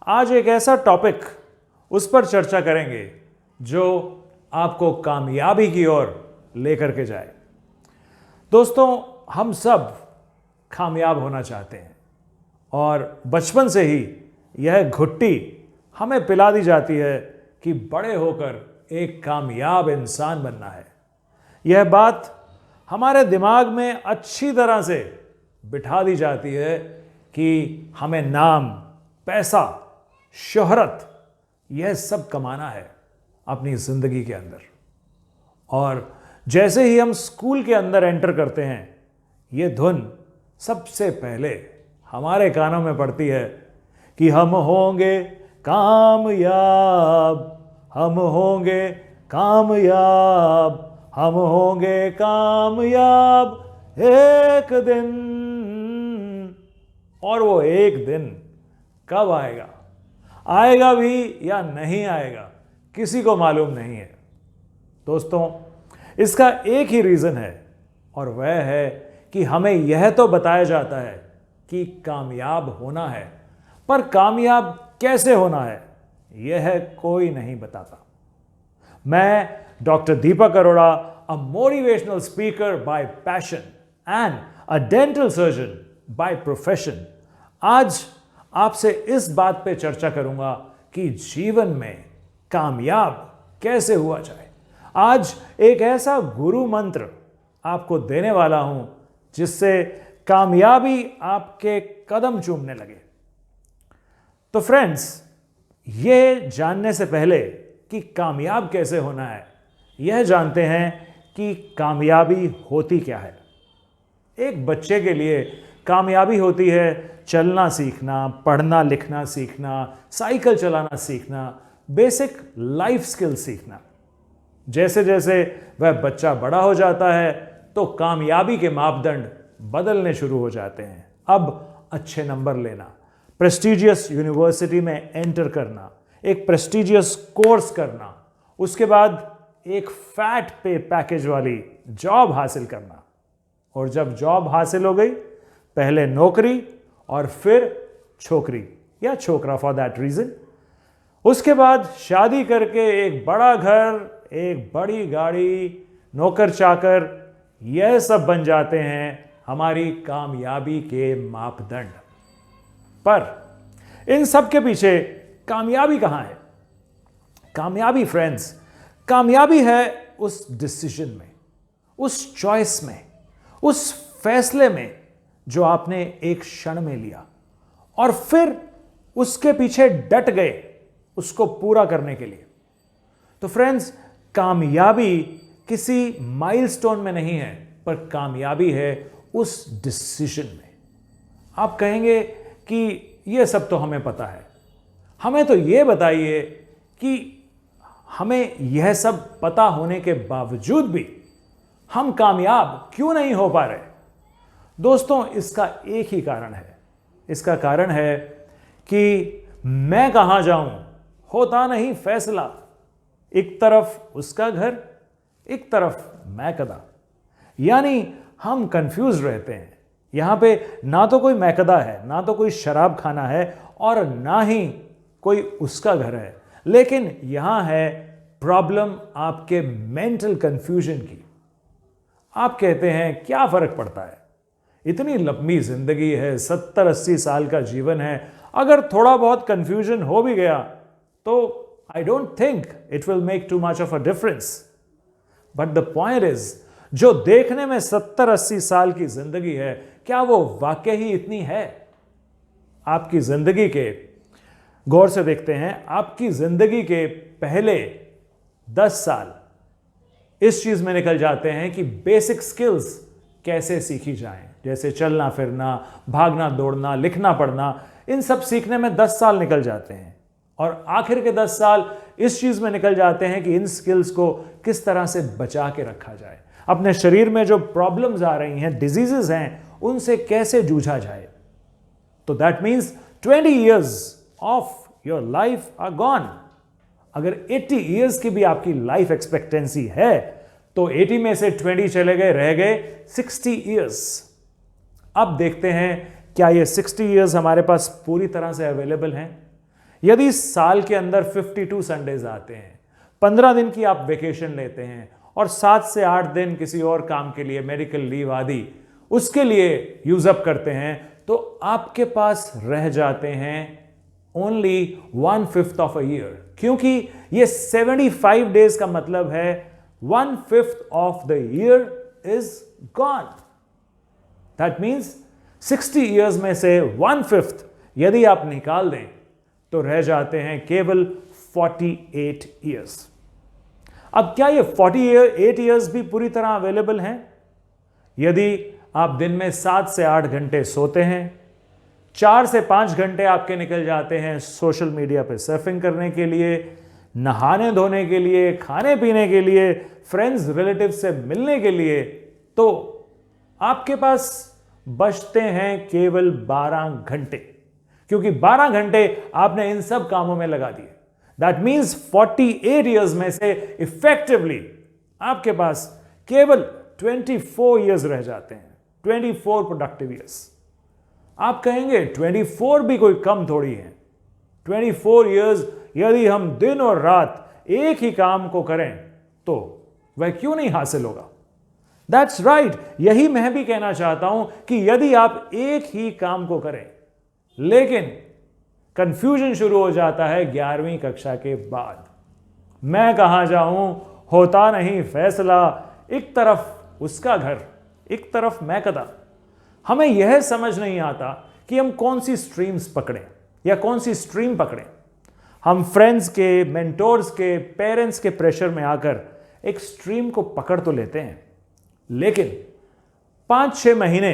आज एक ऐसा टॉपिक उस पर चर्चा करेंगे जो आपको कामयाबी की ओर लेकर के जाए। दोस्तों, हम सब कामयाब होना चाहते हैं और बचपन से ही यह घुट्टी हमें पिला दी जाती है कि बड़े होकर एक कामयाब इंसान बनना है। यह बात हमारे दिमाग में अच्छी तरह से बिठा दी जाती है कि हमें नाम, पैसा, शोहरत यह सब कमाना है अपनी जिंदगी के अंदर। और जैसे ही हम स्कूल के अंदर एंटर करते हैं, यह धुन सबसे पहले हमारे कानों में पड़ती है कि हम होंगे कामयाब, हम होंगे कामयाब, हम होंगे कामयाब एक दिन। और वो एक दिन कब आएगा, आएगा भी या नहीं आएगा, किसी को मालूम नहीं है। दोस्तों, इसका एक ही रीजन है और वह है कि हमें यह तो बताया जाता है कि कामयाब होना है, पर कामयाब कैसे होना है यह कोई नहीं बताता। मैं doctor Deepak Arora, a motivational speaker bye passion and a dental surgeon by profession, आज आपसे इस बात पे चर्चा करूंगा कि जीवन में कामयाब कैसे हुआ जाए। आज एक ऐसा गुरु मंत्र आपको देने वाला हूं जिससे कामयाबी आपके कदम चूमने लगे। तो फ्रेंड्स, ये जानने से पहले कि कामयाब कैसे होना है, यह जानते हैं कि कामयाबी होती क्या है। एक बच्चे के लिए कामयाबी होती है चलना सीखना, पढ़ना लिखना सीखना, साइकिल चलाना सीखना, बेसिक लाइफ स्किल सीखना। जैसे जैसे वह बच्चा बड़ा हो जाता है तो कामयाबी के मापदंड बदलने शुरू हो जाते हैं। अब अच्छे नंबर लेना, प्रेस्टिजियस यूनिवर्सिटी में एंटर करना, एक प्रेस्टिजियस कोर्स करना, उसके बाद एक फैट पे पैकेज वाली जॉब हासिल करना, और जब जॉब हासिल हो गई, पहले नौकरी और फिर छोकरी या छोकरा फॉर दैट रीजन। उसके बाद शादी करके एक बड़ा घर, एक बड़ी गाड़ी, नौकर चाकर, यह सब बन जाते हैं हमारी कामयाबी के मापदंड। पर इन सब के पीछे कामयाबी कहां है? कामयाबी फ्रेंड्स, कामयाबी है उस डिसीजन में, उस चॉइस में, उस फैसले में जो आपने एक क्षण में लिया और फिर उसके पीछे डट गए उसको पूरा करने के लिए। तो फ्रेंड्स, कामयाबी किसी माइलस्टोन में नहीं है, पर कामयाबी है उस डिसीजन में। आप कहेंगे कि यह सब तो हमें पता है, हमें तो यह बताइए कि हमें यह सब पता होने के बावजूद भी हम कामयाब क्यों नहीं हो पा रहे? दोस्तों, इसका एक ही कारण है। इसका कारण है कि मैं कहां जाऊं होता नहीं फैसला। एक तरफ उसका घर, एक तरफ मैं कदा। यानी हम कंफ्यूज रहते हैं। यहां पे ना तो कोई मैकदा है, ना तो कोई शराब खाना है, और ना ही कोई उसका घर है। लेकिन यहां है प्रॉब्लम आपके मेंटल कंफ्यूजन की। आप कहते हैं क्या फर्क पड़ता है, इतनी लंबी जिंदगी है, 70-80 साल का जीवन है, अगर थोड़ा बहुत कंफ्यूजन हो भी गया तो I don't think it will make too much of a difference. But the point is, जो देखने में 70-80 साल की जिंदगी है, क्या वो वाकई ही इतनी है? आपकी जिंदगी के, गौर से देखते हैं, आपकी जिंदगी के पहले 10 साल इस चीज में निकल जाते हैं कि बेसिक स्किल्स कैसे सीखी जाएं, जैसे चलना फिरना, भागना दौड़ना, लिखना पढ़ना, इन सब सीखने में 10 साल निकल जाते हैं। और आखिर के 10 साल इस चीज में निकल जाते हैं कि इन स्किल्स को किस तरह से बचा के रखा जाए, अपने शरीर में जो प्रॉब्लम्स आ रही हैं, डिजीजेस हैं, उनसे कैसे जूझा जाए। तो that means 20 years of your life are gone. अगर 80 years की भी आपकी लाइफ एक्सपेक्टेंसी है तो 80 में से 20 चले गए, रह गए 60 years। अब देखते हैं क्या ये 60 years हमारे पास पूरी तरह से अवेलेबल हैं, यदि साल के अंदर 52 संडेज आते हैं, 15 दिन की आप वेकेशन लेते हैं और 7 से 8 दिन किसी और काम के लिए, मेडिकल लीव आदि उसके लिए यूज अप करते हैं, तो आपके पास रह जाते हैं ओनली 1/5 ऑफ अ ईयर। क्योंकि ये 75 डेज का मतलब है 1/5 of the year is gone. That means 60 years में से 1/5 यदि आप निकाल दें तो रह जाते हैं केवल 48 ईयर्स। अब क्या ये 48 ईयर्स भी पूरी तरह अवेलेबल हैं? यदि आप दिन में 7 से 8 घंटे सोते हैं, 4 से 5 घंटे आपके निकल जाते हैं सोशल मीडिया पे सर्फिंग करने के लिए, नहाने धोने के लिए, खाने पीने के लिए, फ्रेंड्स रिलेटिव से मिलने के लिए, तो आपके पास बचते हैं केवल 12 घंटे। क्योंकि 12 घंटे आपने इन सब कामों में लगा दिए। दैट मीन्स 48 ईयर्स में से इफेक्टिवली आपके पास केवल 24 ईयर्स रह जाते हैं, 24 प्रोडक्टिव ईयर्स। आप कहेंगे 24 भी कोई कम थोड़ी है। 24 ईयर्स यदि हम दिन और रात एक ही काम को करें तो वह क्यों नहीं हासिल होगा? दैट्स राइट, यही मैं भी कहना चाहता हूं कि यदि आप एक ही काम को करें, लेकिन कंफ्यूजन शुरू हो जाता है 11वीं कक्षा के बाद। मैं कहां जाऊं, होता नहीं फैसला, एक तरफ उसका घर, एक तरफ मैं कदा। हमें यह समझ नहीं आता कि हम कौन सी स्ट्रीम्स पकड़ें या कौन सी स्ट्रीम पकड़ें। हम फ्रेंड्स के, मेंटोर्स के, पेरेंट्स के प्रेशर में आकर एक स्ट्रीम को पकड़ तो लेते हैं, लेकिन 5-6 महीने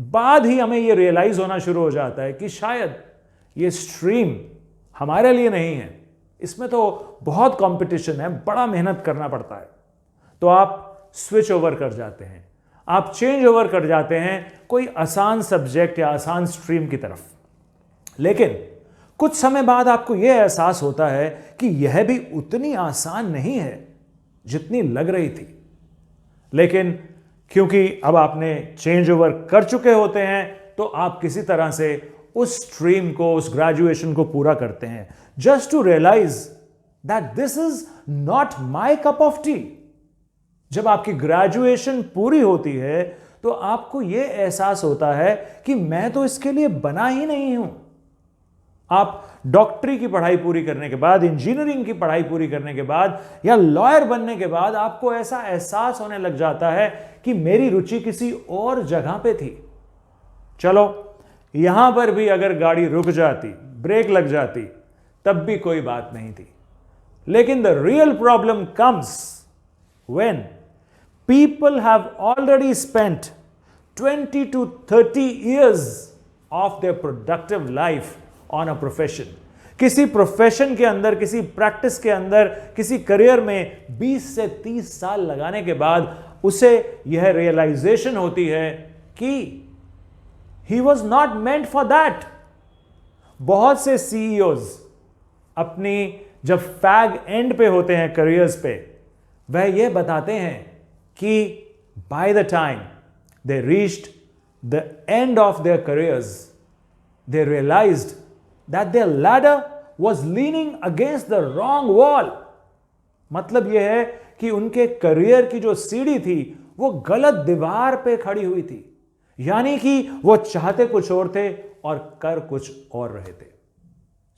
बाद ही हमें यह रियलाइज होना शुरू हो जाता है कि शायद ये स्ट्रीम हमारे लिए नहीं है, इसमें तो बहुत कंपटीशन है, बड़ा मेहनत करना पड़ता है। तो आप स्विच ओवर कर जाते हैं, आप चेंज ओवर कर जाते हैं कोई आसान सब्जेक्ट या आसान स्ट्रीम की तरफ। लेकिन कुछ समय बाद आपको यह एहसास होता है कि यह भी उतनी आसान नहीं है जितनी लग रही थी। लेकिन क्योंकि अब आपने चेंज ओवर कर चुके होते हैं, तो आप किसी तरह से उस स्ट्रीम को, उस ग्रेजुएशन को पूरा करते हैं, just to realise that this is not my cup of tea. जब आपकी ग्रेजुएशन पूरी होती है तो आपको यह एहसास होता है कि मैं तो इसके लिए बना ही नहीं हूं। आप डॉक्टरी की पढ़ाई पूरी करने के बाद, इंजीनियरिंग की पढ़ाई पूरी करने के बाद या लॉयर बनने के बाद आपको ऐसा एहसास होने लग जाता है कि मेरी रुचि किसी और जगह पे थी। चलो, यहां पर भी अगर गाड़ी रुक जाती, ब्रेक लग जाती, तब भी कोई बात नहीं थी। लेकिन the real problem comes when people have already spent 20 to 30 years of their productive life on a profession. किसी प्रोफेशन के अंदर, किसी प्रैक्टिस के अंदर, किसी करियर में 20 से 30 साल लगाने के बाद उसे यह रियलाइजेशन होती है कि he was not meant for that. बहुत से CEOs अपनी जब फैग एंड पे होते हैं करियर्स पे, वह यह बताते हैं कि by the time they reached the end of their careers, they realized that their ladder was leaning against the wrong wall. मतलब यह है कि उनके करियर की जो सीढ़ी थी वो गलत दीवार पे खड़ी हुई थी। यानी कि वो चाहते कुछ और थे और कर कुछ और रहे थे।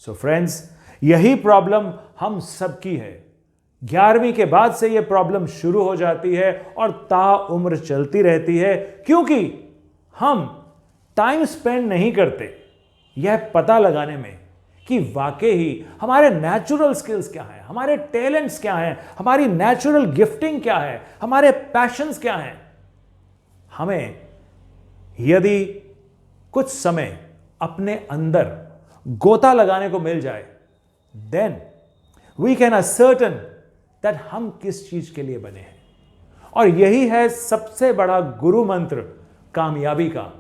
सो फ्रेंड्स, यही प्रॉब्लम हम सबकी है। 11वीं के बाद से यह प्रॉब्लम शुरू हो जाती है और ताउम्र चलती रहती है, क्योंकि हम टाइम स्पेंड नहीं करते यह पता लगाने में कि वाकई ही हमारे नेचुरल स्किल्स क्या हैं, हमारे टैलेंट्स क्या हैं, हमारी नेचुरल गिफ्टिंग क्या है, हमारे पैशंस क्या हैं। हमें यदि कुछ समय अपने अंदर गोता लगाने को मिल जाए, then we can ascertain that हम किस चीज के लिए बने हैं। और यही है सबसे बड़ा गुरु मंत्र कामयाबी का।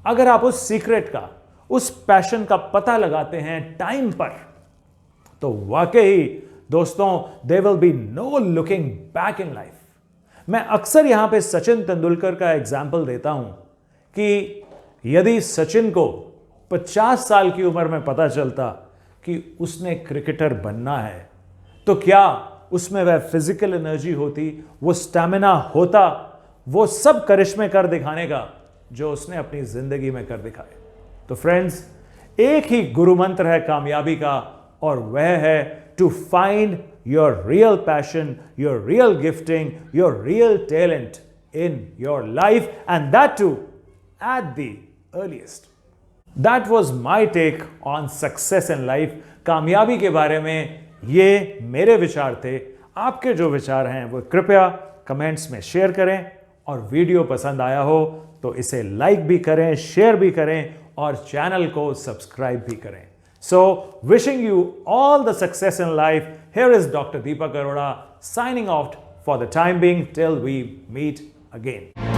अगर आप उस सीक्रेट का, उस पैशन का पता लगाते हैं टाइम पर, तो वाकई दोस्तों, there will be no looking back in life. मैं अक्सर यहां पे सचिन तेंदुलकर का एग्जाम्पल देता हूं कि यदि सचिन को 50 साल की उम्र में पता चलता कि उसने क्रिकेटर बनना है, तो क्या उसमें वह फिजिकल एनर्जी होती, वो स्टैमिना होता, वो सब करिश्मे कर दिखाने का जो उसने अपनी जिंदगी में कर दिखाए। तो फ्रेंड्स, एक ही गुरु मंत्र है कामयाबी का, और वह है to find your real passion, your real gifting, your real talent in your life, and that too at the earliest. That was my take on success in life. कामयाबी के बारे में ये मेरे विचार थे। आपके जो विचार हैं वो कृपया कमेंट्स में शेयर करें, और वीडियो पसंद आया हो तो इसे लाइक भी करें, शेयर भी करें, और चैनल को सब्सक्राइब भी करें। So wishing you all the success in life, here is doctor Deepak Arora signing off for the time being till we meet again.